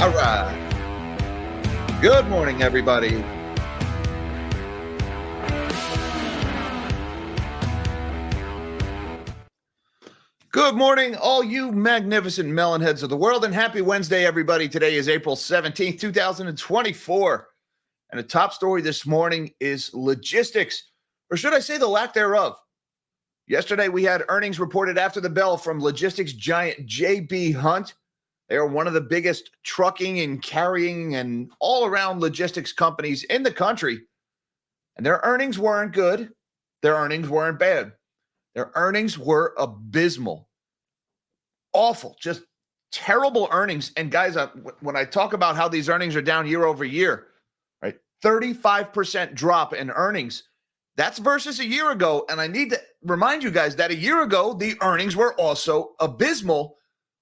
All right. Good morning, everybody. Good morning, all you magnificent melon heads of the world, and happy Wednesday, everybody. Today is April 17th, 2024. And the top story this morning is logistics, or should I say the lack thereof. Yesterday, we had earnings reported after the bell from logistics giant J.B. Hunt. They are one of the biggest trucking and carrying and all-around logistics companies in the country. And their earnings weren't good. Their earnings weren't bad. Their earnings were abysmal. Awful, just terrible earnings. And guys, when I talk about how these earnings are down year over year, right, 35% drop in earnings, that's versus a year ago. And I need to remind you guys that a year ago, the earnings were also abysmal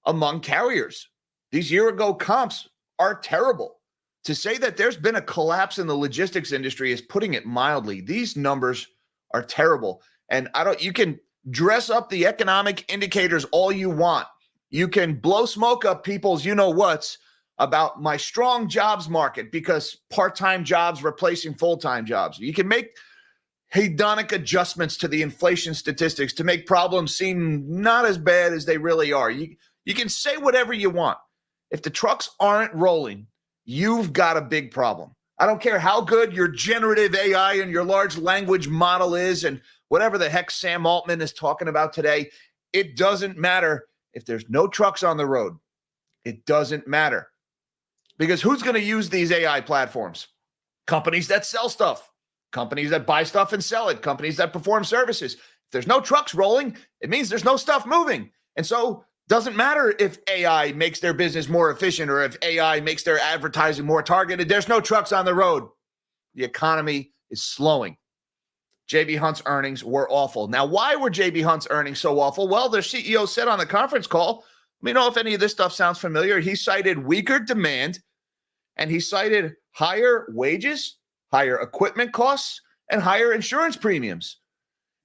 among carriers. These year-ago comps are terrible. To say that there's been a collapse in the logistics industry is putting it mildly. These numbers are terrible. And you can dress up the economic indicators all you want. You can blow smoke up people's you-know-whats about my strong jobs market because part-time jobs replacing full-time jobs. You can make hedonic adjustments to the inflation statistics to make problems seem not as bad as they really are. You can say whatever you want. If the trucks aren't rolling, you've got a big problem. I don't care how good your generative AI and your large language model is and whatever the heck Sam Altman is talking about today. It doesn't matter if there's no trucks on the road. It doesn't matter. Because who's going to use these AI platforms? Companies that sell stuff, companies that buy stuff and sell it, companies that perform services. If there's no trucks rolling, it means there's no stuff moving. And so doesn't matter if AI makes their business more efficient or if AI makes their advertising more targeted. There's no trucks on the road. The economy is slowing. J.B. Hunt's earnings were awful. Now, why were J.B. Hunt's earnings so awful? Well, their CEO said on the conference call, let me know if any of this stuff sounds familiar. He cited weaker demand, and he cited higher wages, higher equipment costs, and higher insurance premiums.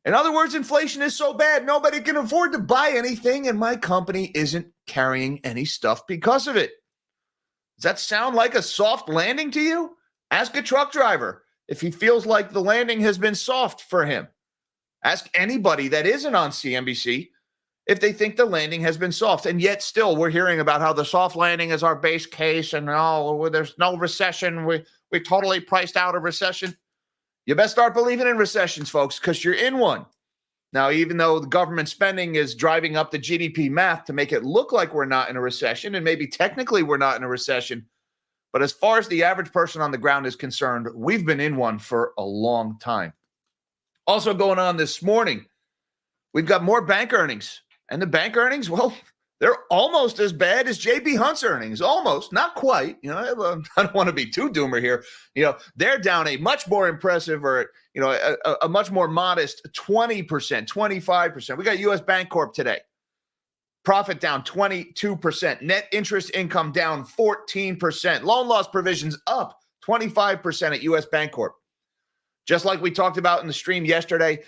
In other words, inflation is so bad, nobody can afford to buy anything, and my company isn't carrying any stuff because of it. Does that sound like a soft landing to you? Ask a truck driver if he feels like the landing has been soft for him. Ask anybody that isn't on CNBC if they think the landing has been soft. And yet still we're hearing about how the soft landing is our base case and there's no recession. We totally priced out a recession. You best start believing in recessions, folks, because you're in one. Now, even though the government spending is driving up the GDP math to make it look like we're not in a recession, and maybe technically we're not in a recession, but as far as the average person on the ground is concerned, we've been in one for a long time. Also going on this morning, we've got more bank earnings. And the bank earnings, well, they're almost as bad as J.B. Hunt's earnings. Almost, not quite. I don't want to be too doomer here. They're down a much more impressive or, a much more modest 20%, 25%. We got U.S. Bancorp today. Profit down 22%. Net interest income down 14%. Loan loss provisions up 25% at U.S. Bancorp. Just like we talked about in the stream yesterday,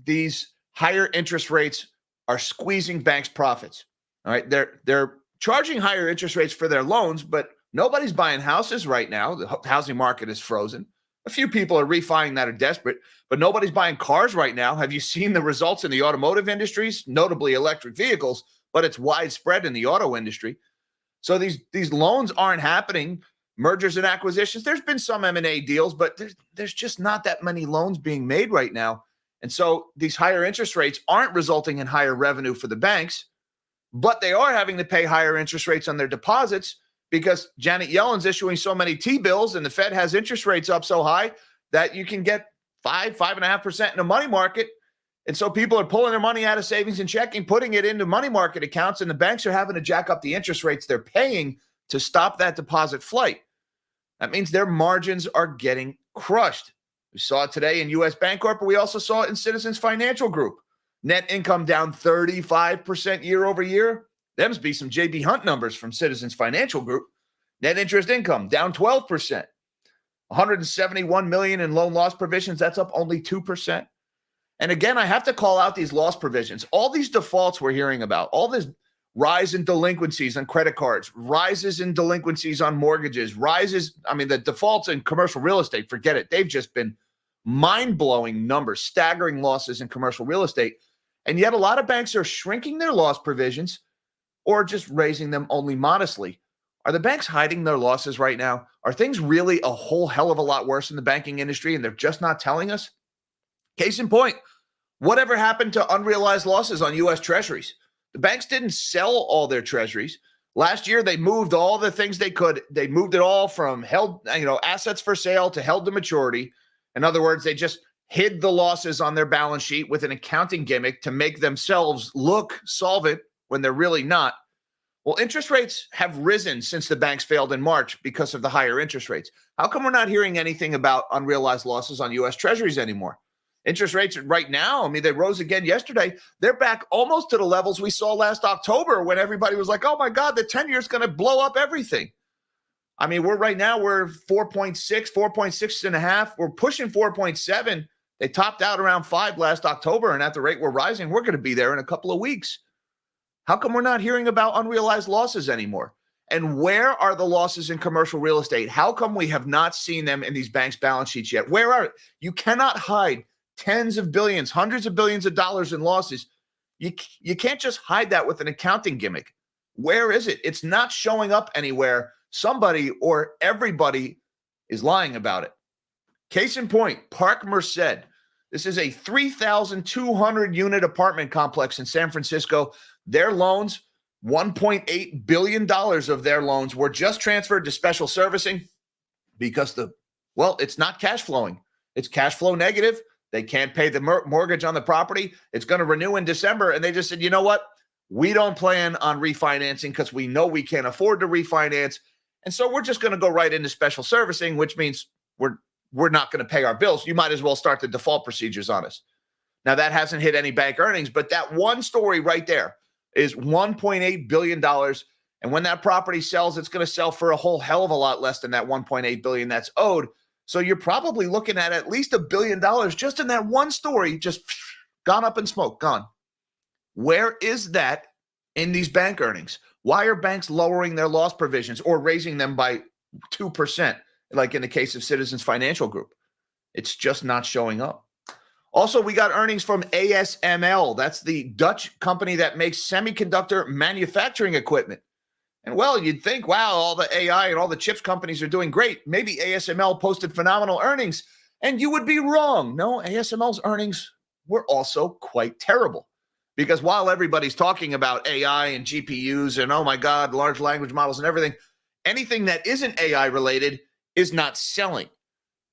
these higher interest rates are squeezing banks' profits. All right, they're charging higher interest rates for their loans, but nobody's buying houses right now. The housing market is frozen. A few people are refining that are desperate, but nobody's buying cars right now. Have you seen the results in the automotive industries, notably electric vehicles, but it's widespread in the auto industry. So these loans aren't happening. Mergers and acquisitions, there's been some M&A deals, but there's just not that many loans being made right now. And so these higher interest rates aren't resulting in higher revenue for the banks, but they are having to pay higher interest rates on their deposits because Janet Yellen's issuing so many T-bills and the Fed has interest rates up so high that you can get 5.5% in a money market. And so people are pulling their money out of savings and checking, putting it into money market accounts, and the banks are having to jack up the interest rates they're paying to stop that deposit flight. That means their margins are getting crushed. We saw it today in U.S. Bancorp, but we also saw it in Citizens Financial Group. Net income down 35% year over year. Them's be some J.B. Hunt numbers from Citizens Financial Group. Net interest income down 12%. $171 million in loan loss provisions. That's up only 2%. And again, I have to call out these loss provisions. All these defaults we're hearing about, all this rise in delinquencies on credit cards, rises in delinquencies on mortgages, the defaults in commercial real estate, forget it. They've just been mind-blowing numbers, staggering losses in commercial real estate. And yet a lot of banks are shrinking their loss provisions or just raising them only modestly. Are the banks hiding their losses right now? Are things really a whole hell of a lot worse in the banking industry and they're just not telling us? Case in point, whatever happened to unrealized losses on U.S. Treasuries? The banks didn't sell all their treasuries. Last year, they moved all the things they could. They moved it all from held, assets for sale to held to maturity. In other words, they just hid the losses on their balance sheet with an accounting gimmick to make themselves look solvent when they're really not. Well, interest rates have risen since the banks failed in March because of the higher interest rates. How come we're not hearing anything about unrealized losses on U.S. Treasuries anymore? Interest rates right now, they rose again yesterday. They're back almost to the levels we saw last October when everybody was like, oh my God, the 10-year is going to blow up everything. We're 4.6, 4.6 and a half. We're pushing 4.7. They topped out around 5 last October. And at the rate we're rising, we're going to be there in a couple of weeks. How come we're not hearing about unrealized losses anymore? And where are the losses in commercial real estate? How come we have not seen them in these banks' balance sheets yet? Where are you? Cannot hide tens of billions, hundreds of billions of dollars in losses. You can't just hide that with an accounting gimmick. Where is it? It's not showing up anywhere. Somebody or everybody is lying about it. Case in point, Park Merced. This is a 3,200 unit apartment complex in San Francisco. Their loans, $1.8 billion of their loans were just transferred to special servicing because it's not cash flowing. It's cash flow negative. They can't pay the mortgage on the property. It's going to renew in December. And they just said, you know what? We don't plan on refinancing because we know we can't afford to refinance. And so we're just going to go right into special servicing, which means we're not going to pay our bills. You might as well start the default procedures on us. Now, that hasn't hit any bank earnings, but that one story right there is $1.8 billion. And when that property sells, it's going to sell for a whole hell of a lot less than that $1.8 billion that's owed. So you're probably looking at least $1 billion just in that one story, just gone up in smoke, gone. Where is that in these bank earnings? Why are banks lowering their loss provisions or raising them by 2%, like in the case of Citizens Financial Group? It's just not showing up. Also, we got earnings from ASML. That's the Dutch company that makes semiconductor manufacturing equipment. And you'd think, wow, all the AI and all the chips companies are doing great. Maybe ASML posted phenomenal earnings, and you would be wrong. No, ASML's earnings were also quite terrible because while everybody's talking about AI and GPUs and, oh my God, large language models and everything, anything that isn't AI related is not selling.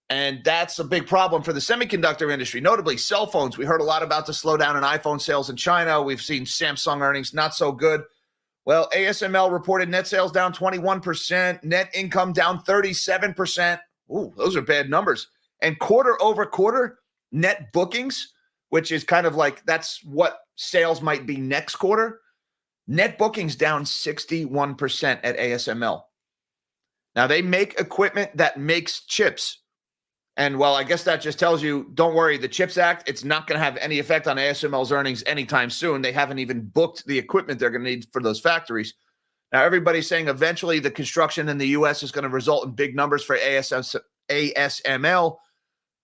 And that's a big problem for the semiconductor industry, notably cell phones. We heard a lot about the slowdown in iPhone sales in China. We've seen Samsung earnings not so good. Well, ASML reported net sales down 21%, net income down 37%. Ooh, those are bad numbers. And quarter over quarter, net bookings, which is kind of like that's what sales might be next quarter. Net bookings down 61% at ASML. Now, they make equipment that makes chips. And I guess that just tells you, don't worry, the CHIPS Act, it's not going to have any effect on ASML's earnings anytime soon. They haven't even booked the equipment they're going to need for those factories. Now, everybody's saying eventually the construction in the U.S. is going to result in big numbers for ASML,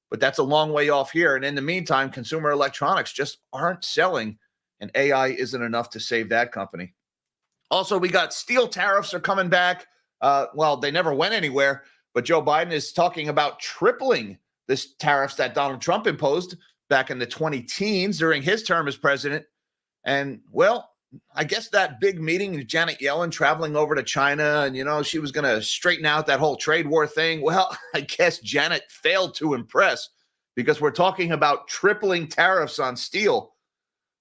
but that's a long way off here. And in the meantime, consumer electronics just aren't selling, and AI isn't enough to save that company. Also, we got steel tariffs are coming back. They never went anywhere. But Joe Biden is talking about tripling this tariffs that Donald Trump imposed back in the 2010s during his term as president. And, I guess that big meeting with Janet Yellen traveling over to China and, she was going to straighten out that whole trade war thing. Well, I guess Janet failed to impress because we're talking about tripling tariffs on steel.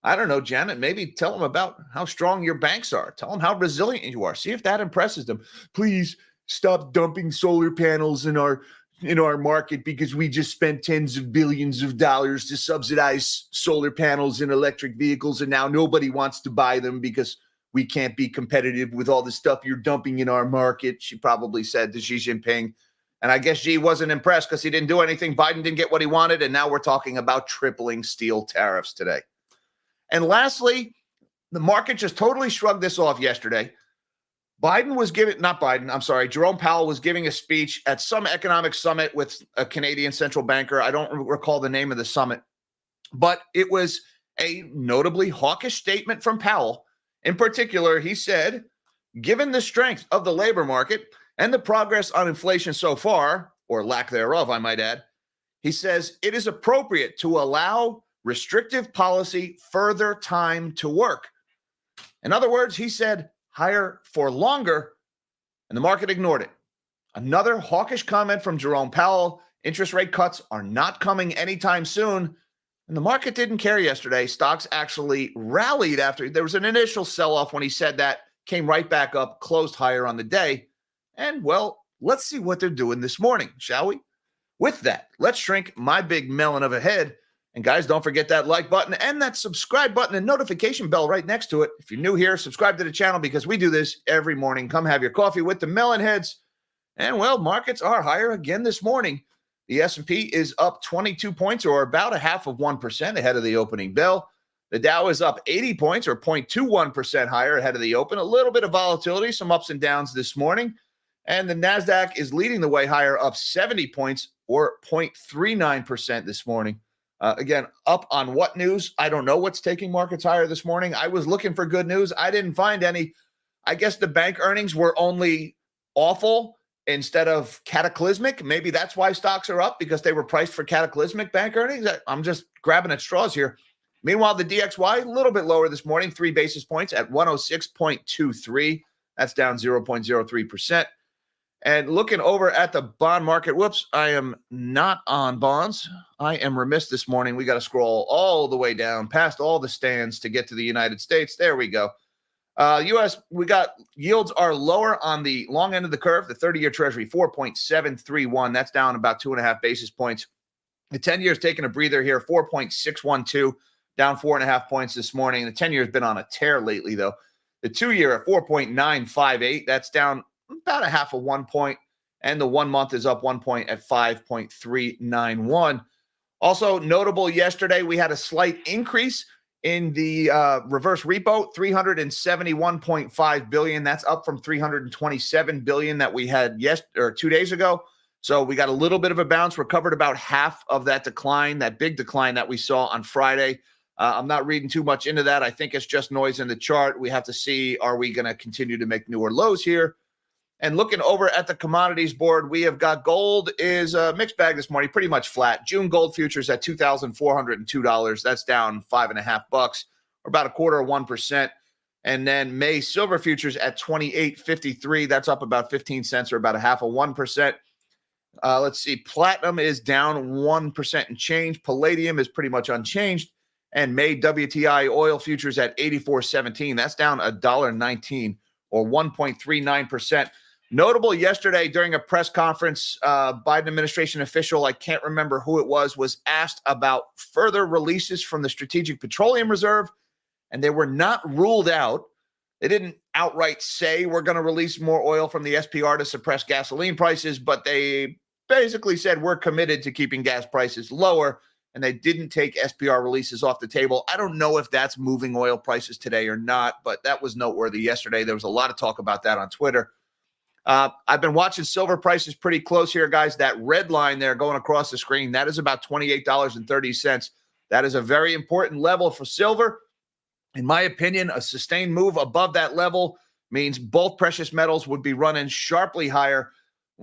I don't know, Janet, maybe tell them about how strong your banks are. Tell them how resilient you are. See if that impresses them. Please stop dumping solar panels in our market because we just spent tens of billions of dollars to subsidize solar panels in electric vehicles, and now nobody wants to buy them because we can't be competitive with all the stuff you're dumping in our market, she probably said to Xi Jinping. And I guess Xi wasn't impressed because he didn't do anything. Biden didn't get what he wanted, and now we're talking about tripling steel tariffs today. And lastly, the market just totally shrugged this off yesterday. Jerome Powell was giving a speech at some economic summit with a Canadian central banker. I don't recall the name of the summit, but it was a notably hawkish statement from Powell. In particular, he said, given the strength of the labor market and the progress on inflation so far, or lack thereof, I might add, he says it is appropriate to allow restrictive policy further time to work. In other words, he said higher for longer, and the market ignored it. Another hawkish comment from Jerome Powell. Interest rate cuts are not coming anytime soon. And the market didn't care yesterday. Stocks actually rallied after there was an initial sell-off when he said that, came right back up, closed higher on the day. And, well, let's see what they're doing this morning, shall we? With that, let's shrink my big melon of a head. And, guys, don't forget that like button and that subscribe button and notification bell right next to it. If you're new here, subscribe to the channel because we do this every morning. Come have your coffee with the melon heads. And, well, markets are higher again this morning. The S&P is up 22 points or about 0.5% ahead of the opening bell. The Dow is up 80 points or 0.21% higher ahead of the open. A little bit of volatility, some ups and downs this morning. And the NASDAQ is leading the way higher, up 70 points or 0.39% this morning. Again, up on what news? I don't know what's taking markets higher this morning. I was looking for good news. I didn't find any. I guess the bank earnings were only awful instead of cataclysmic. Maybe that's why stocks are up, because they were priced for cataclysmic bank earnings. I'm just grabbing at straws here. Meanwhile, the DXY, a little bit lower this morning, 3 basis points at 106.23. That's down 0.03%. And looking over at the bond market, whoops, I am not on bonds. I am remiss this morning. We got to scroll all the way down past all the stands to get to the United States. There we go. U.S., we got yields are lower on the long end of the curve. The 30-year Treasury, 4.731. That's down about 2.5 basis points. The 10-year is taking a breather here, 4.612, down 4.5 points this morning. The 10-year has been on a tear lately, though. The 2-year at 4.958. That's down about 0.5 point, and the 1 month is up 1 point at 5.391. Also notable yesterday, we had a slight increase in the reverse repo, $371.5 billion. That's up from $327 billion that we had 2 days ago. So we got a little bit of a bounce, recovered about half of that decline, that big decline that we saw on Friday. I'm not reading too much into that. I think it's just noise in the chart. We have to see, are we going to continue to make newer lows here? And looking over at the commodities board, we have got gold is a mixed bag this morning, pretty much flat. June gold futures at $2,402. That's down $5.50, or about 1/4%. And then May silver futures at $28.53. That's up about 15 cents or about 0.5%. Let's see. Platinum is down 1% and change. Palladium is pretty much unchanged. And May WTI oil futures at $84.17. That's down $1.19 or 1.39%. Notable yesterday during a press conference, Biden administration official, I can't remember who it was asked about further releases from the Strategic Petroleum Reserve, and they were not ruled out. They didn't outright say we're going to release more oil from the SPR to suppress gasoline prices, but they basically said we're committed to keeping gas prices lower, and they didn't take SPR releases off the table. I don't know if that's moving oil prices today or not, but that was noteworthy yesterday. There was a lot of talk about that on Twitter. I've been watching silver prices pretty close here, guys. That red line there going across the screen, that is about $28.30. That is a very important level for silver. In my opinion, a sustained move above that level means both precious metals would be running sharply higher.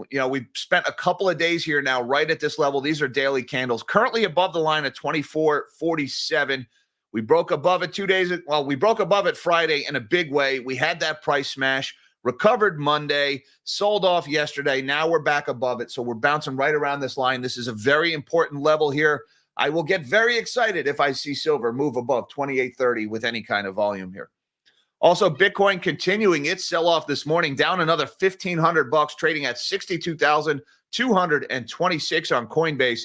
You know, we've spent a couple of days here now right at this level. These are daily candles, currently above the line at 24.47. We broke above it 2 days. Well, we broke above it Friday in a big way. We had that price smash. Recovered Monday, sold off yesterday. Now we're back above it. So we're bouncing right around this line. This is a very important level here. I will get very excited if I see silver move above 28.30 with any kind of volume here. Also, Bitcoin continuing its sell-off this morning, down another $1,500, trading at 62,226 on Coinbase.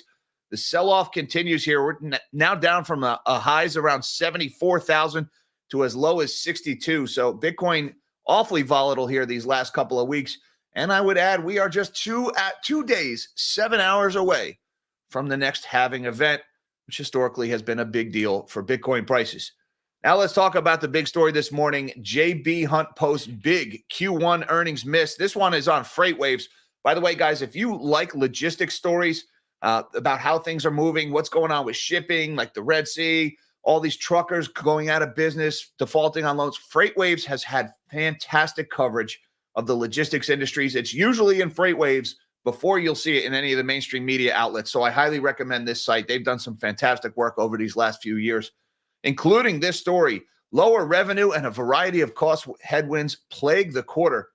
The sell-off continues here. We're now down from a highs around 74,000 to as low as 62. So Bitcoin awfully volatile here these last couple of weeks. And I would add, we are just 2 days, 7 hours away from the next halving event, which historically has been a big deal for Bitcoin prices. Now let's talk about the big story this morning. JB Hunt posts big Q1 earnings miss. This one is on freight waves. By the way, guys, if you like logistics stories about how things are moving, what's going on with shipping, like the Red Sea, all these truckers going out of business, defaulting on loans, Freight Waves has had fantastic coverage of the logistics industries. It's usually in Freight Waves before you'll see it in any of the mainstream media outlets. So I highly recommend this site. They've done some fantastic work over these last few years, including this story. Lower revenue and a variety of cost headwinds plague the quarter.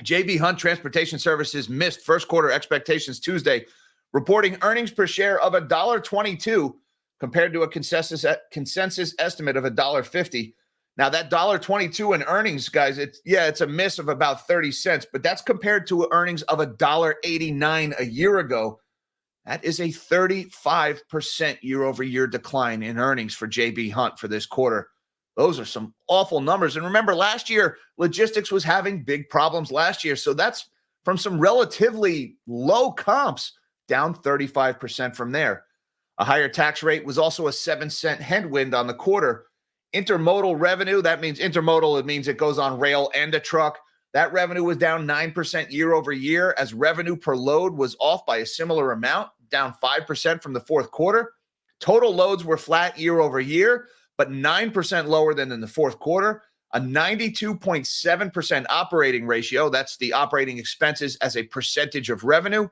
JB Hunt Transportation Services missed first quarter expectations Tuesday, reporting earnings per share of $1.22 compared to a consensus estimate of $1.50. Now that $1.22 in earnings, guys, it's a miss of about 30 cents, but that's compared to earnings of $1.89 a year ago. That is a 35% year-over-year decline in earnings for JB Hunt for this quarter. Those are some awful numbers. And remember, last year, logistics was having big problems last year. So that's from some relatively low comps, down 35% from there. A higher tax rate was also a 7-cent headwind on the quarter. Intermodal revenue, that means intermodal, it means it goes on rail and a truck. That revenue was down 9% year over year as revenue per load was off by a similar amount, down 5% from the fourth quarter. Total loads were flat year over year, but 9% lower than in the fourth quarter. A 92.7% operating ratio, that's the operating expenses as a percentage of revenue.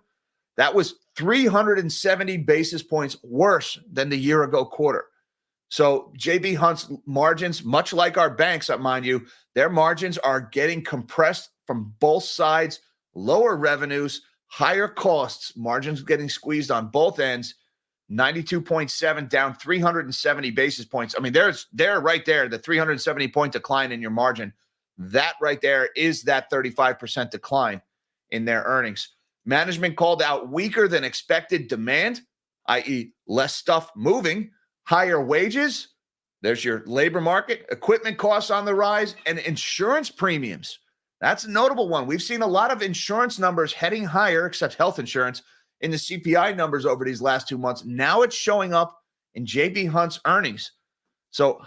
That was 370 basis points worse than the year ago quarter. So JB Hunt's margins, much like our banks, mind you, their margins are getting compressed from both sides, lower revenues, higher costs, margins getting squeezed on both ends. 92.7 down 370 basis points. I mean, they're right there, the 370 point decline in your margin. That right there is that 35% decline in their earnings. Management called out weaker than expected demand, i.e. less stuff moving, higher wages. There's your labor market, equipment costs on the rise, and insurance premiums. That's a notable one. We've seen a lot of insurance numbers heading higher, except health insurance, in the CPI numbers over these last 2 months. Now it's showing up in JB Hunt's earnings. So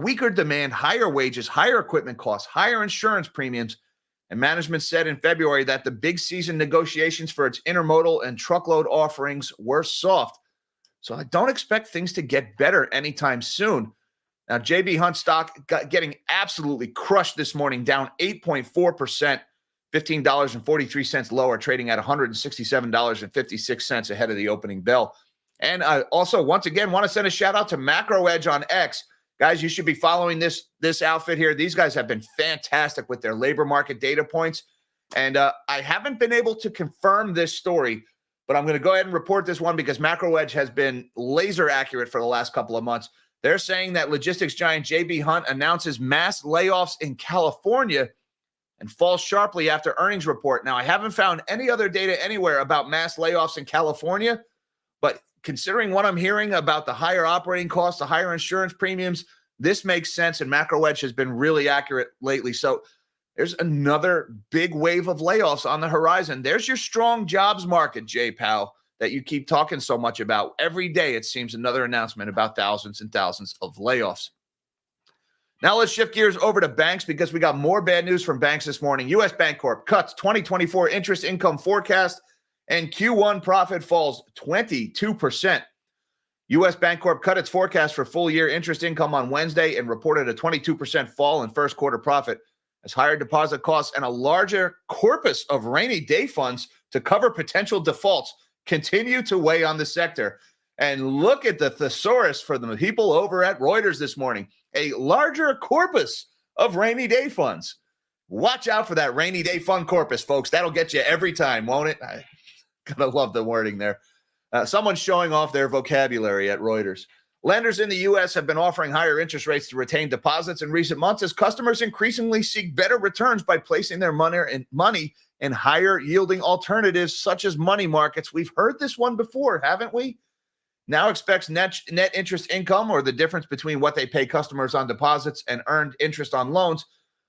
weaker demand, higher wages, higher equipment costs, higher insurance premiums. And management said in February that the big season negotiations for its intermodal and truckload offerings were soft. So I don't expect things to get better anytime soon. Now, JB Hunt stock getting absolutely crushed this morning, down 8.4%. $15.43 lower, trading at $167.56 ahead of the opening bell. And I also, once again, want to send a shout out to Macro Edge on X. Guys, you should be following this outfit here. These guys have been fantastic with their labor market data points. And I haven't been able to confirm this story, but I'm going to go ahead and report this one because Macro Edge has been laser accurate for the last couple of months. They're saying that logistics giant JB Hunt announces mass layoffs in California and falls sharply after earnings report. Now, I haven't found any other data anywhere about mass layoffs in California, but considering what I'm hearing about the higher operating costs, the higher insurance premiums, this makes sense, and Macro Edge has been really accurate lately. So there's another big wave of layoffs on the horizon. There's your strong jobs market, Jay Powell, that you keep talking so much about. Every day, it seems another announcement about thousands and thousands of layoffs. Now let's shift gears over to banks because we got more bad news from banks this morning. U.S. Bancorp cuts 2024 interest income forecast and Q1 profit falls 22%. U.S. Bancorp cut its forecast for full-year interest income on Wednesday and reported a 22% fall in first quarter profit as higher deposit costs and a larger corpus of rainy day funds to cover potential defaults continue to weigh on the sector. And look at the thesaurus for the people over at Reuters this morning. A larger corpus of rainy day funds. Watch out for that rainy day fund corpus, folks. That'll get you every time, won't it? I gotta love the wording there. Someone's showing off their vocabulary at Reuters. Lenders in the U.S. have been offering higher interest rates to retain deposits in recent months as customers increasingly seek better returns by placing their money in higher yielding alternatives such as money markets. We've heard this one before, haven't we? Now expects net interest income, or the difference between what they pay customers on deposits and earned interest on loans,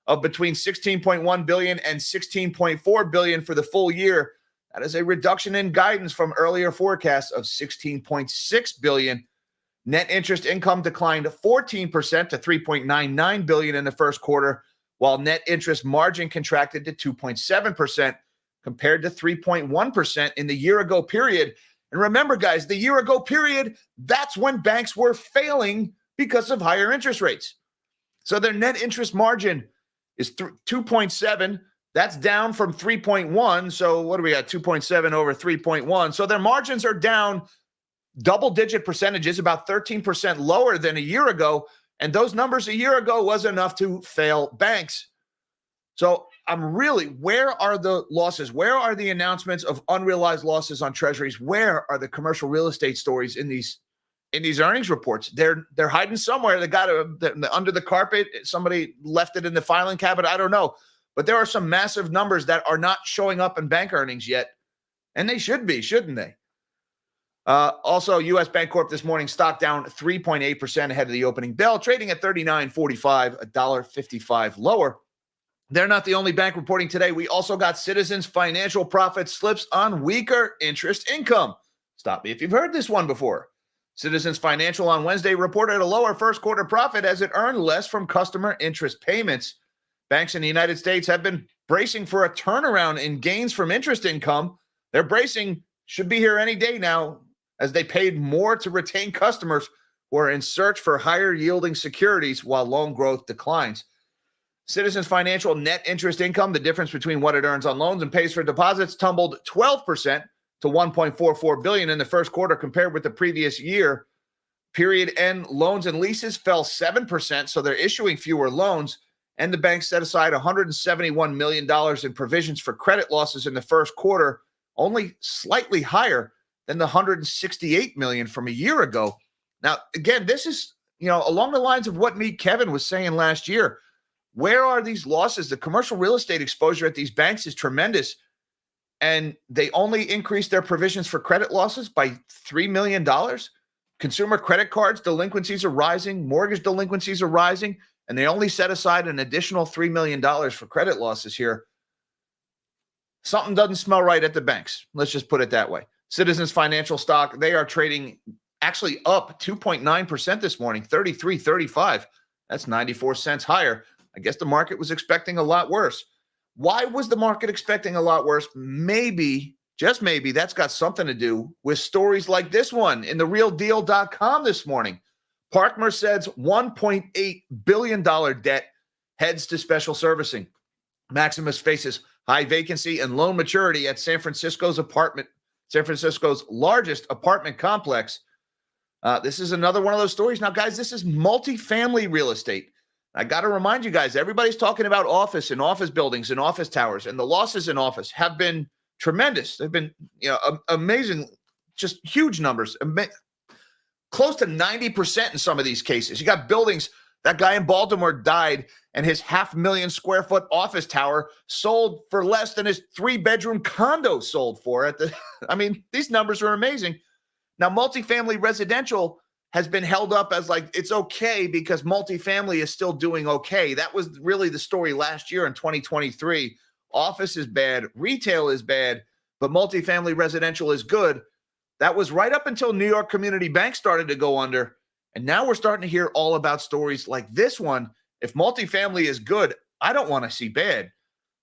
of between $16.1 billion and $16.4 billion for the full year. That is a reduction in guidance from earlier forecasts of $16.6 billion. Net interest income declined 14% to $3.99 billion in the first quarter, while net interest margin contracted to 2.7% compared to 3.1% in the year-ago period. And remember, guys, the year-ago period, that's when banks were failing because of higher interest rates. So their net interest margin is 2.7. That's down from 3.1. So what do we got? 2.7 over 3.1. So their margins are down double-digit percentages, about 13% lower than a year ago. And those numbers a year ago was enough to fail banks. So where are the losses? Where are the announcements of unrealized losses on treasuries? Where are the commercial real estate stories in these earnings reports? They're hiding somewhere. They got it under the carpet. Somebody left it in the filing cabinet. I don't know. But there are some massive numbers that are not showing up in bank earnings yet. And they should be, shouldn't they? Also, U.S. Bancorp this morning, stock down 3.8% ahead of the opening bell, trading at $39.45, $1.55 lower. They're not the only bank reporting today. We also got Citizens Financial profit slips on weaker interest income. Stop me if you've heard this one before. Citizens Financial on Wednesday reported a lower first quarter profit as it earned less from customer interest payments. Banks in the United States have been bracing for a turnaround in gains from interest income. They're bracing, should be here any day now, as they paid more to retain customers who are in search for higher yielding securities while loan growth declines. Citizens Financial net interest income, the difference between what it earns on loans and pays for deposits, tumbled 12% to $1.44 billion in the first quarter compared with the previous year. Period end loans and leases fell 7%, so they're issuing fewer loans. And the bank set aside $171 million in provisions for credit losses in the first quarter, only slightly higher than the $168 million from a year ago. Now, again, this is, along the lines of what me, Kevin, was saying last year. Where are these losses? The commercial real estate exposure at these banks is tremendous, and they only increased their provisions for credit losses by $3 million. Consumer credit cards delinquencies are rising, mortgage delinquencies are rising, and they only set aside an additional $3 million for credit losses here. Something doesn't smell right at the banks. Let's just put it that way. Citizens Financial stock, they are trading actually up 2.9% this morning, $33.35. That's 94 cents higher. I guess the market was expecting a lot worse. Why was the market expecting a lot worse? Maybe, just maybe, that's got something to do with stories like this one in therealdeal.com this morning. Park Merced's $1.8 billion debt heads to special servicing. Maximus faces high vacancy and loan maturity at San Francisco's largest apartment complex. This is another one of those stories. Now, guys, this is multifamily real estate. I got to remind you guys, everybody's talking about office and office buildings and office towers, and the losses in office have been tremendous. They've been, amazing, just huge numbers, close to 90% in some of these cases. You got buildings. That guy in Baltimore died, and his 500,000 square foot office tower sold for less than his 3-bedroom condo sold for. These numbers are amazing. Now, multifamily residential has been held up as like it's okay because multifamily is still doing okay. That was really the story last year in 2023. Office is bad, retail is bad, but multifamily residential is good. That was right up until New York Community Bank started to go under. And now we're starting to hear all about stories like this one. If multifamily is good, I don't want to see bad.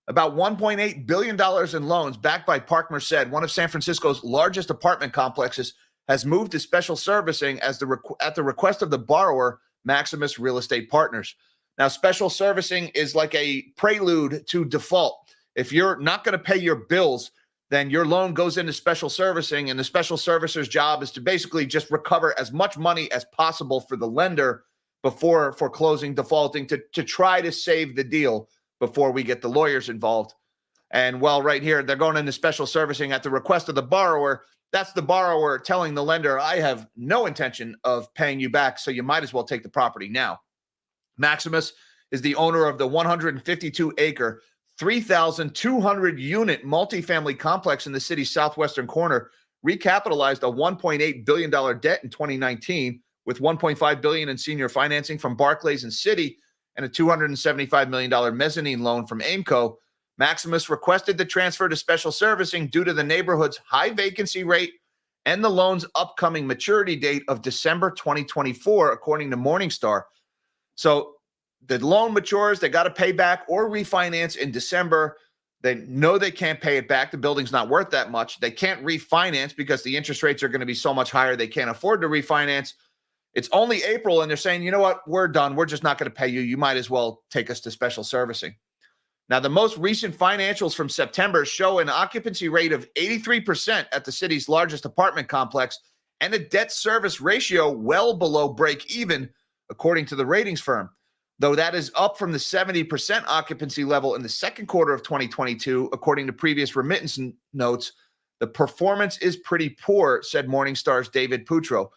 About $1.8 billion in loans backed by Park Merced, one of San Francisco's largest apartment complexes, has moved to special servicing at the request of the borrower, Maximus Real Estate Partners. Now, special servicing is like a prelude to default. If you're not going to pay your bills, then your loan goes into special servicing, and the special servicer's job is to basically just recover as much money as possible for the lender before foreclosing, defaulting, to try to save the deal before we get the lawyers involved. And well, right here, they're going into special servicing at the request of the borrower. That's the borrower telling the lender, I have no intention of paying you back, so you might as well take the property now. Maximus is the owner of the 152-acre, 3,200-unit multifamily complex in the city's southwestern corner, recapitalized a $1.8 billion debt in 2019 with $1.5 billion in senior financing from Barclays and Citi and a $275 million mezzanine loan from Aimco. Maximus requested the transfer to special servicing due to the neighborhood's high vacancy rate and the loan's upcoming maturity date of December 2024, according to Morningstar. So the loan matures, they got to pay back or refinance in December. They know they can't pay it back. The building's not worth that much. They can't refinance because the interest rates are going to be so much higher. They can't afford to refinance. It's only April, and they're saying, you know what? We're done. We're just not going to pay you. You might as well take us to special servicing. Now, the most recent financials from September show an occupancy rate of 83% at the city's largest apartment complex and a debt service ratio well below break even, according to the ratings firm. Though that is up from the 70% occupancy level in the second quarter of 2022, according to previous remittance notes, the performance is pretty poor, said Morningstar's David Putro.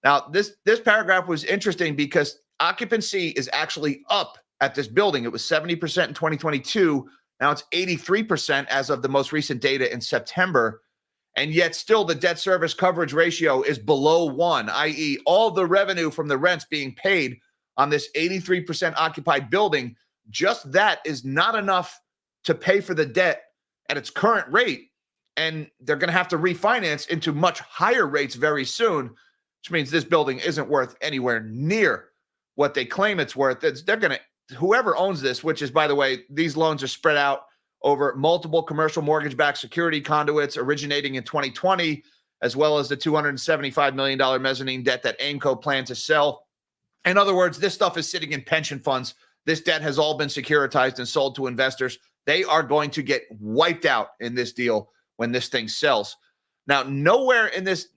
Now, this paragraph was interesting because occupancy is actually up at this building. It was 70% in 2022. Now it's 83% as of the most recent data in September. And yet still the debt service coverage ratio is below 1, i.e. all the revenue from the rents being paid on this 83% occupied building, just that is not enough to pay for the debt at its current rate. And they're going to have to refinance into much higher rates very soon, which means this building isn't worth anywhere near what they claim it's worth. They're going to, whoever owns this, which is, by the way, these loans are spread out over multiple commercial mortgage-backed security conduits originating in 2020, as well as the $275 million mezzanine debt that Aimco planned to sell. In other words, this stuff is sitting in pension funds. This debt has all been securitized and sold to investors. They are going to get wiped out in this deal when this thing sells. Now, nowhere in this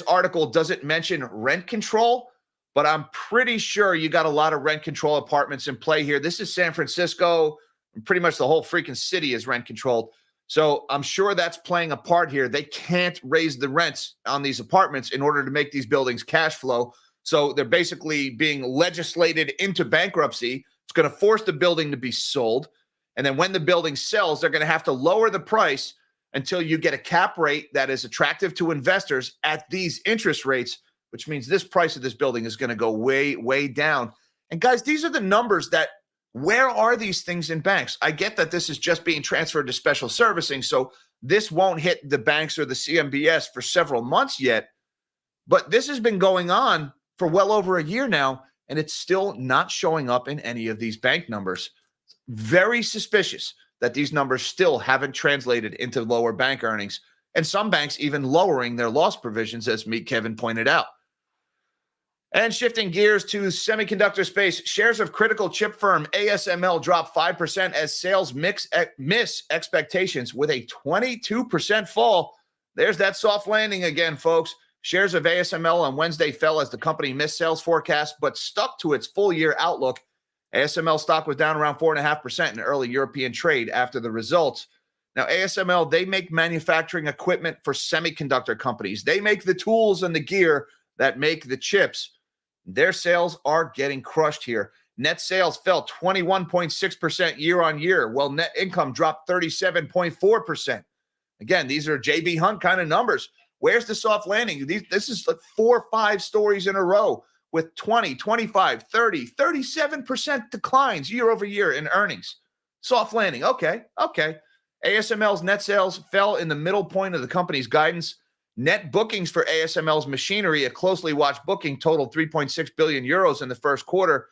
article does it mention rent control, but I'm pretty sure you got a lot of rent control apartments in play here. This is San Francisco. Pretty much the whole freaking city is rent controlled. So I'm sure that's playing a part here. They can't raise the rents on these apartments in order to make these buildings cash flow. So they're basically being legislated into bankruptcy. It's going to force the building to be sold. And then when the building sells, they're going to have to lower the price until you get a cap rate that is attractive to investors at these interest rates, which means this price of this building is going to go way, way down. And guys, these are the numbers that, where are these things in banks? I get that this is just being transferred to special servicing, so this won't hit the banks or the CMBS for several months yet. But this has been going on for well over a year now, and it's still not showing up in any of these bank numbers. Very suspicious that these numbers still haven't translated into lower bank earnings, and some banks even lowering their loss provisions, as Meet Kevin pointed out. And shifting gears to semiconductor space, shares of critical chip firm ASML dropped 5% as sales miss expectations with a 22% fall. There's that soft landing again, folks. Shares of ASML on Wednesday fell as the company missed sales forecasts, but stuck to its full-year outlook. ASML stock was down around 4.5% in early European trade after the results. Now, ASML, they make manufacturing equipment for semiconductor companies. They make the tools and the gear that make the chips. Their sales are getting crushed here. Net sales fell 21.6% year on year, while net income dropped 37.4%. Again, these are J.B. Hunt kind of numbers. Where's the soft landing? This is like 4 or 5 stories in a row with 20, 25, 30, 37% declines year over year in earnings. Soft landing. Okay. ASML's net sales fell in the middle point of the company's guidance. Net bookings for ASML's machinery, a closely watched booking, totaled 3.6 billion euros in the first quarter,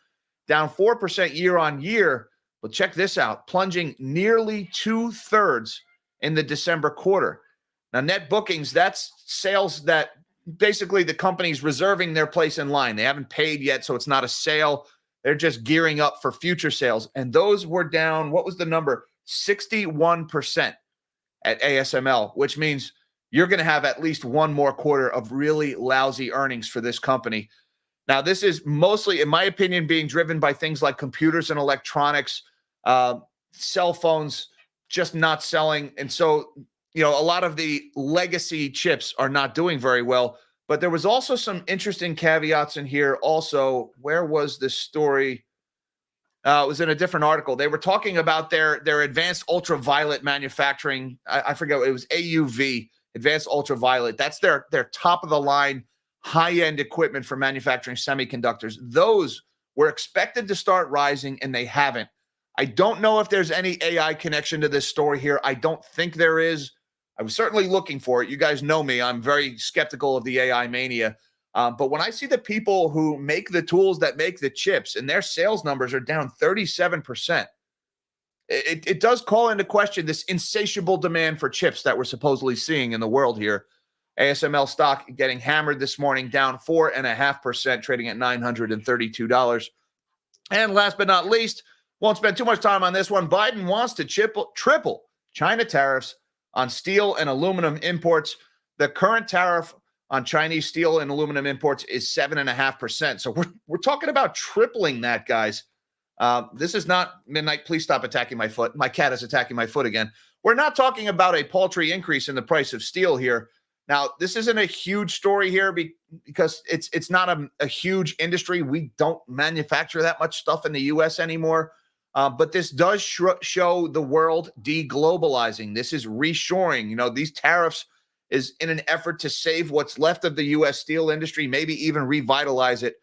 down 4% year on year. But check this out, plunging nearly 2/3 in the December quarter. Now, net bookings, that's sales that basically the company's reserving their place in line. They haven't paid yet, so it's not a sale. They're just gearing up for future sales. And those were down, what was the number? 61% at ASML, which means you're going to have at least one more quarter of really lousy earnings for this company. Now, this is mostly, in my opinion, being driven by things like computers and electronics, cell phones just not selling. And so, a lot of the legacy chips are not doing very well. But there was also some interesting caveats in here. Also, where was this story? It was in a different article. They were talking about their advanced ultraviolet manufacturing. I forget. It was AUV, advanced ultraviolet. That's their top of the line, high-end equipment for manufacturing semiconductors. Those were expected to start rising, and they haven't. I don't know if there's any AI connection to this story here. I don't think there is. I was certainly looking for it. You guys know me. I'm very skeptical of the AI mania. But when I see the people who make the tools that make the chips and their sales numbers are down 37%, it does call into question this insatiable demand for chips that we're supposedly seeing in the world here. ASML stock getting hammered this morning, down 4.5%, trading at $932. And last but not least, won't spend too much time on this one. Biden wants to triple China tariffs on steel and aluminum imports. The current tariff on Chinese steel and aluminum imports is 7.5%. So we're talking about tripling that, guys. This is not midnight. Please stop attacking my foot. My cat is attacking my foot again. We're not talking about a paltry increase in the price of steel here. Now, this isn't a huge story here because it's not a huge industry. We don't manufacture that much stuff in the U.S. anymore. But this does show the world deglobalizing. This is reshoring. These tariffs is in an effort to save what's left of the U.S. steel industry, maybe even revitalize it.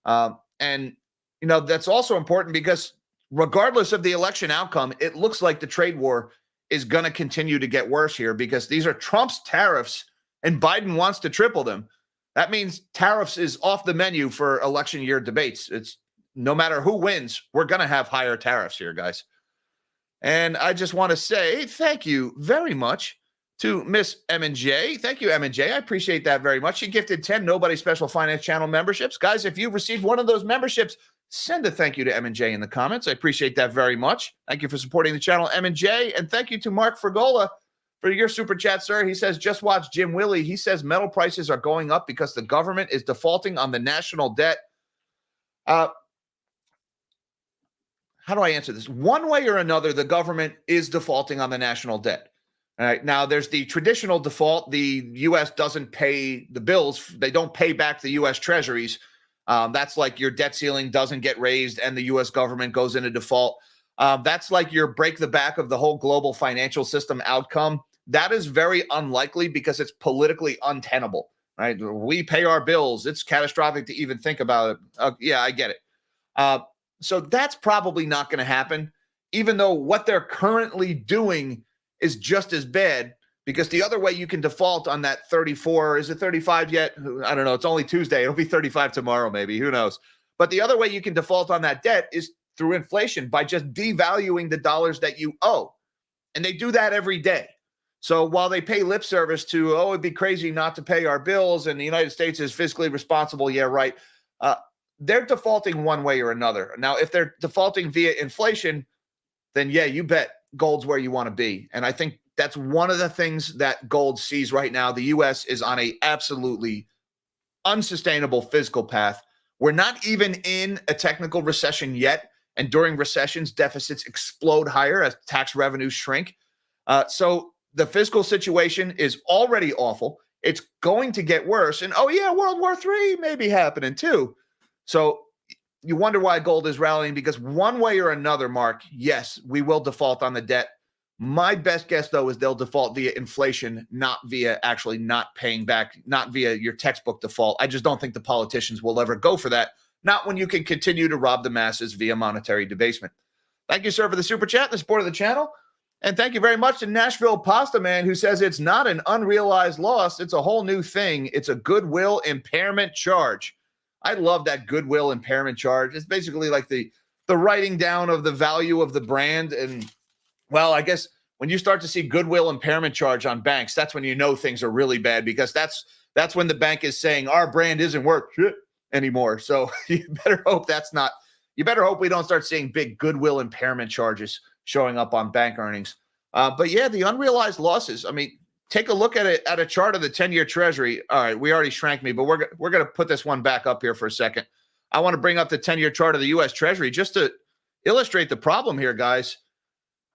And that's also important because regardless of the election outcome, it looks like the trade war is going to continue to get worse here because these are Trump's tariffs and Biden wants to triple them. That means tariffs is off the menu for election year debates. It's no matter who wins, we're going to have higher tariffs here, guys. And I just want to say thank you very much to Miss M&J. Thank you, M&J. I appreciate that very much. She gifted 10 Nobody Special Finance Channel memberships. Guys, if you've received one of those memberships, send a thank you to M&J in the comments. I appreciate that very much. Thank you for supporting the channel, M&J. And thank you to Mark Fregola for your super chat, sir. He says, just watch Jim Willie. He says metal prices are going up because the government is defaulting on the national debt. How do I answer this? One way or another, the government is defaulting on the national debt. All right. Now, there's the traditional default. The U.S. doesn't pay the bills. They don't pay back the U.S. treasuries. That's like your debt ceiling doesn't get raised and the U.S. government goes into default. That's like your break the back of the whole global financial system outcome. That is very unlikely because it's politically untenable, right? We pay our bills. It's catastrophic to even think about it. Yeah, I get it. So that's probably not going to happen, even though what they're currently doing is just as bad, because the other way you can default on that 34, is it 35 yet? I don't know. It's only Tuesday. It'll be 35 tomorrow, maybe. Who knows? But the other way you can default on that debt is through inflation by just devaluing the dollars that you owe. And they do that every day. So while they pay lip service to, it'd be crazy not to pay our bills and the United States is fiscally responsible. Yeah, right. They're defaulting one way or another. Now, if they're defaulting via inflation, then yeah, you bet gold's where you want to be. And I think that's one of the things that gold sees right now. The U.S. is on a absolutely unsustainable fiscal path. We're not even in a technical recession yet. And during recessions, deficits explode higher as tax revenues shrink. So the fiscal situation is already awful. It's going to get worse. And World War III may be happening too. So you wonder why gold is rallying, because one way or another, Mark, yes, we will default on the debt. My best guess, though, is they'll default via inflation, not via actually not paying back, not via your textbook default. I just don't think the politicians will ever go for that. Not when you can continue to rob the masses via monetary debasement. Thank you, sir, for the super chat and the support of the channel. And thank you very much to Nashville Pasta Man, who says it's not an unrealized loss. It's a whole new thing. It's a goodwill impairment charge. I love that goodwill impairment charge. It's basically like the writing down of the value of the brand. And, well, I guess when you start to see goodwill impairment charge on banks, that's when you know things are really bad, because that's when the bank is saying our brand isn't worth shit anymore. So you better hope you better hope we don't start seeing big goodwill impairment charges showing up on bank earnings. But yeah, the unrealized losses. I mean, take a look at it at a chart of the 10-year Treasury. All right, we already shrank me, but we're going to put this one back up here for a second. I want to bring up the 10-year chart of the U.S. Treasury just to illustrate the problem here, guys.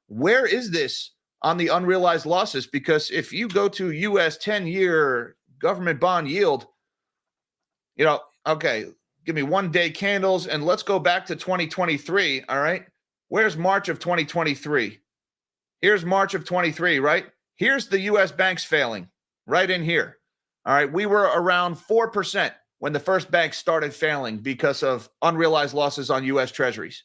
Where is this on the unrealized losses? Because if you go to U.S. 10-year government bond yield, okay, give me 1-day candles, and let's go back to 2023, all right? Where's March of 2023? Here's March of 23, right? Here's the U.S. banks failing right in here. All right. We were around 4% when the first banks started failing because of unrealized losses on U.S. treasuries.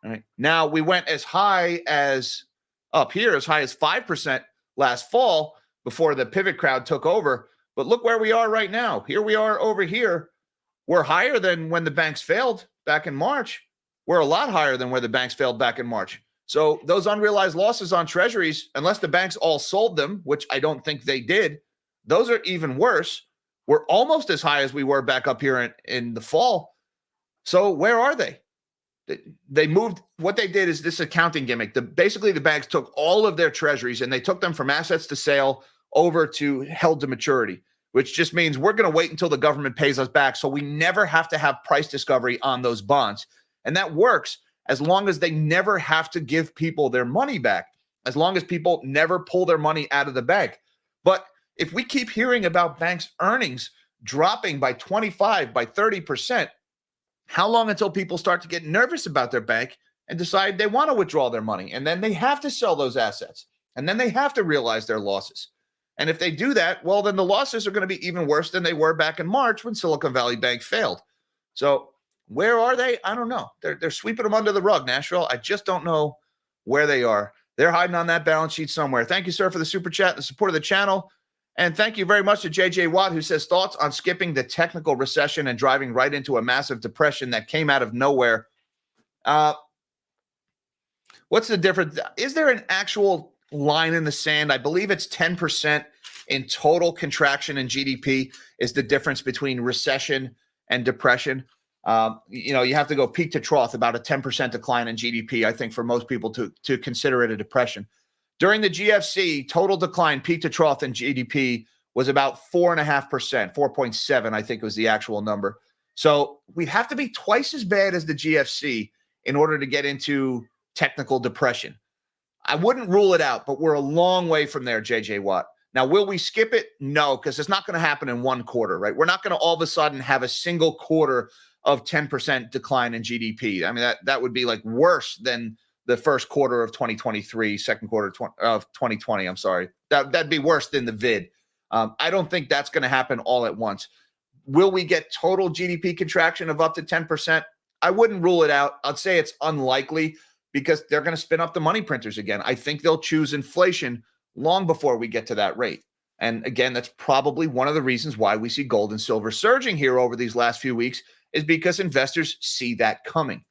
All right. Now we went as high as up here, as high as 5% last fall. before the pivot crowd took over. But look where we are right now. Here we are over here. We're higher than when the banks failed back in March. We're a lot higher than where the banks failed back in March. So those unrealized losses on treasuries, unless the banks all sold them, which I don't think they did, those are even worse. We're almost as high as we were back up here in the fall. So where are they? They moved. What they did is this accounting gimmick. Basically, the banks took all of their treasuries and they took them from assets to sale over to held to maturity, which just means we're going to wait until the government pays us back so we never have to have price discovery on those bonds. And that works as long as they never have to give people their money back, as long as people never pull their money out of the bank. But if we keep hearing about banks' earnings dropping by 25, by 30%, how long until people start to get nervous about their bank and decide they want to withdraw their money? And then they have to sell those assets. And then they have to realize their losses. And if they do that, well, then the losses are going to be even worse than they were back in March when Silicon Valley Bank failed. So where are they? I don't know. They're sweeping them under the rug, Nashville. I just don't know where they are. They're hiding on that balance sheet somewhere. Thank you, sir, for the super chat and the support of the channel. And thank you very much to JJ Watt, who says thoughts on skipping the technical recession and driving right into a massive depression that came out of nowhere. What's the difference? Is there an actual line in the sand? I believe it's 10% in total contraction in GDP is the difference between recession and depression. You have to go peak to trough, about a 10% decline in GDP, I think, for most people to consider it a depression. During the GFC, total decline, peak to trough in GDP was about 4.5%, 4.7, I think was the actual number. So we'd have to be twice as bad as the GFC in order to get into technical depression. I wouldn't rule it out, but we're a long way from there, JJ Watt. Now, will we skip it? No, because it's not going to happen in one quarter, right? We're not going to all of a sudden have a single quarter of 10% decline in GDP. I mean, that would be like worse than the first quarter of 2023, second quarter of 2020. I'm sorry. That'd be worse than the vid. I don't think that's going to happen all at once. Will we get total GDP contraction of up to 10%? I wouldn't rule it out. I'd say it's unlikely because they're going to spin up the money printers again. I think they'll choose inflation long before we get to that rate. And again, that's probably one of the reasons why we see gold and silver surging here over these last few weeks, is because investors see that coming.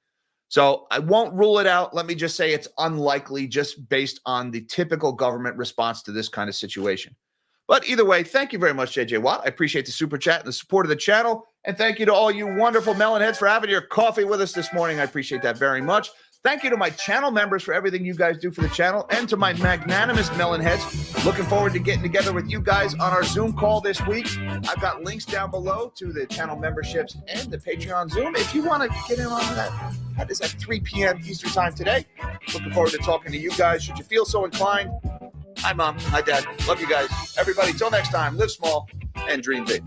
So I won't rule it out. Let me just say it's unlikely just based on the typical government response to this kind of situation. But either way, thank you very much, JJ Watt. I appreciate the super chat and the support of the channel. And thank you to all you wonderful melonheads for having your coffee with us this morning. I appreciate that very much. Thank you to my channel members for everything you guys do for the channel, and to my magnanimous melonheads. Looking forward to getting together with you guys on our Zoom call this week. I've got links down below to the channel memberships and the Patreon Zoom. If you want to get in on that is at 3 p.m. Eastern time today. Looking forward to talking to you guys. Should you feel so inclined. Hi, Mom. Hi, Dad. Love you guys. Everybody, till next time, live small and dream big.